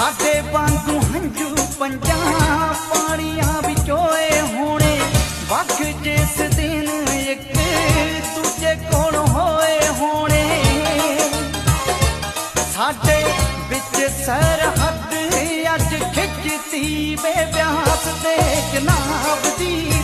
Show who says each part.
Speaker 1: ਸਾਡੇ ਵਾਂਗੂ ਹੰਝੂ ਪੰਜਾਂ ਪਾਣੀਆਂ ਵਿਚੋਏ ਹੋਣੇ, ਵੱਖ ਜਿਸ ਦਿਨ ਇੱਕ ਦੂਜੇ ਕੋਲ ਹੋਏ ਹੋਣੇ। ਸਾਡੇ ਵਿੱਚ ਸਰਹੱਦ ਅੱਜ ਖਿੱਚਤੀ ਵੇ ਬਿਆਸ ਦੇ ਜਨਾਬ ਦੀ।